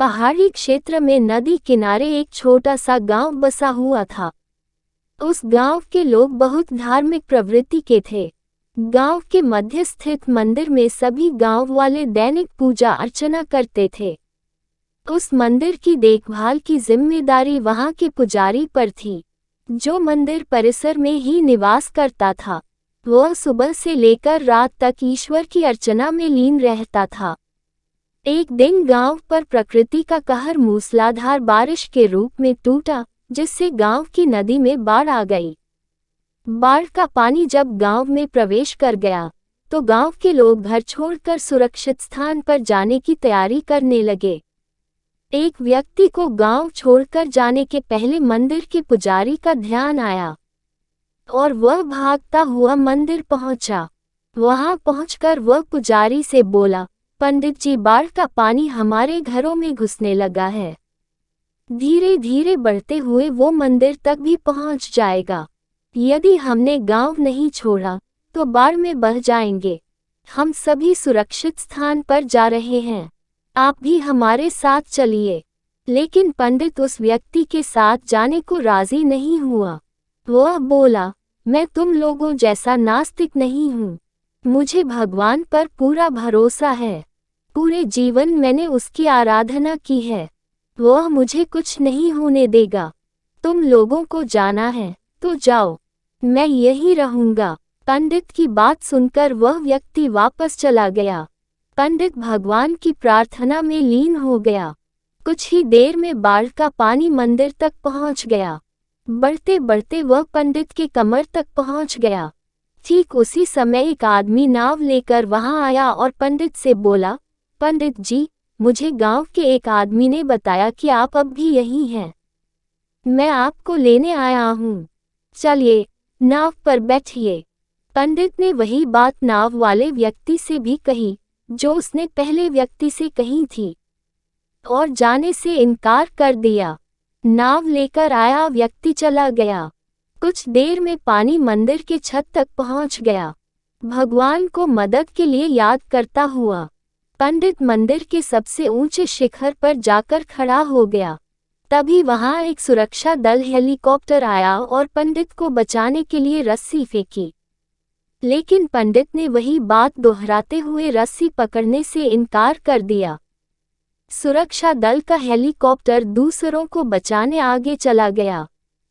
पहाड़ी क्षेत्र में नदी किनारे एक छोटा सा गांव बसा हुआ था। उस गांव के लोग बहुत धार्मिक प्रवृत्ति के थे। गांव के मध्य स्थित मंदिर में सभी गांव वाले दैनिक पूजा अर्चना करते थे। उस मंदिर की देखभाल की जिम्मेदारी वहां के पुजारी पर थी, जो मंदिर परिसर में ही निवास करता था। वह सुबह से लेकर रात तक ईश्वर की अर्चना में लीन रहता था। एक दिन गांव पर प्रकृति का कहर मूसलाधार बारिश के रूप में टूटा, जिससे गांव की नदी में बाढ़ आ गई। बाढ़ का पानी जब गांव में प्रवेश कर गया, तो गांव के लोग घर छोड़कर सुरक्षित स्थान पर जाने की तैयारी करने लगे। एक व्यक्ति को गांव छोड़कर जाने के पहले मंदिर के पुजारी का ध्यान आया और वह भागता हुआ मंदिर पहुंचा। वहां पहुंचकर वह पुजारी से बोला, पंडित जी, बाढ़ का पानी हमारे घरों में घुसने लगा है। धीरे धीरे बढ़ते हुए वो मंदिर तक भी पहुंच जाएगा। यदि हमने गांव नहीं छोड़ा तो बाढ़ में बह जाएंगे। हम सभी सुरक्षित स्थान पर जा रहे हैं, आप भी हमारे साथ चलिए। लेकिन पंडित उस व्यक्ति के साथ जाने को राजी नहीं हुआ। वह बोला, मैं तुम लोगों जैसा नास्तिक नहीं हूँ। मुझे भगवान पर पूरा भरोसा है। पूरे जीवन मैंने उसकी आराधना की है। वह मुझे कुछ नहीं होने देगा। तुम लोगों को जाना है तो जाओ, मैं यहीं रहूंगा। पंडित की बात सुनकर वह व्यक्ति वापस चला गया। पंडित भगवान की प्रार्थना में लीन हो गया। कुछ ही देर में बाढ़ का पानी मंदिर तक पहुंच गया। बढ़ते बढ़ते वह पंडित के कमर तक पहुंच गया। ठीक उसी समय एक आदमी नाव लेकर वहां आया और पंडित से बोला, पंडित जी, मुझे गांव के एक आदमी ने बताया कि आप अब भी यहीं हैं। मैं आपको लेने आया हूँ, चलिए नाव पर बैठिए। पंडित ने वही बात नाव वाले व्यक्ति से भी कही जो उसने पहले व्यक्ति से कही थी, और जाने से इनकार कर दिया। नाव लेकर आया व्यक्ति चला गया। कुछ देर में पानी मंदिर के छत तक पहुंच गया। भगवान को मदद के लिए याद करता हुआ पंडित मंदिर के सबसे ऊंचे शिखर पर जाकर खड़ा हो गया। तभी वहां एक सुरक्षा दल हेलीकॉप्टर आया और पंडित को बचाने के लिए रस्सी फेंकी। लेकिन पंडित ने वही बात दोहराते हुए रस्सी पकड़ने से इनकार कर दिया। सुरक्षा दल का हेलीकॉप्टर दूसरों को बचाने आगे चला गया।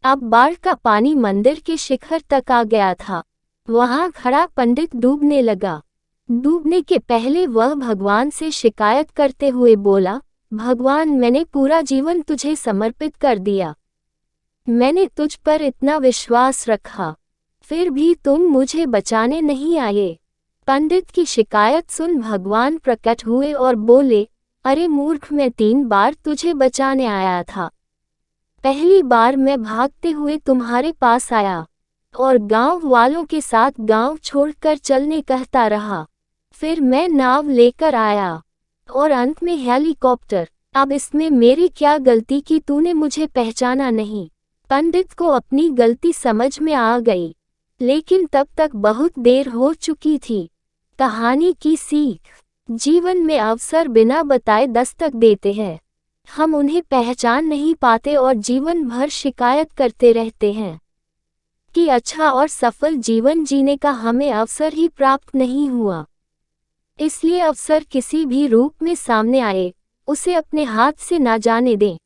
अब बाढ़ का पानी मंदिर के शिखर तक आ गया था। वहां खड़ा पंडित डूबने लगा। डूबने के पहले वह भगवान से शिकायत करते हुए बोला, भगवान, मैंने पूरा जीवन तुझे समर्पित कर दिया। मैंने तुझ पर इतना विश्वास रखा, फिर भी तुम मुझे बचाने नहीं आए। पंडित की शिकायत सुन भगवान प्रकट हुए और बोले, अरे मूर्ख, मैं 3 बार तुझे बचाने आया था। पहली बार मैं भागते हुए तुम्हारे पास आया और गांव वालों के साथ गांव छोड़कर चलने कहता रहा। फिर मैं नाव लेकर आया और अंत में हेलीकॉप्टर। अब इसमें मेरी क्या गलती कि तूने मुझे पहचाना नहीं। पंडित को अपनी गलती समझ में आ गई, लेकिन तब तक बहुत देर हो चुकी थी। कहानी की सीख, जीवन में अवसर बिना बताए दस्तक देते हैं। हम उन्हें पहचान नहीं पाते और जीवन भर शिकायत करते रहते हैं कि अच्छा और सफल जीवन जीने का हमें अवसर ही प्राप्त नहीं हुआ। इसलिए अवसर किसी भी रूप में सामने आए, उसे अपने हाथ से ना जाने दें।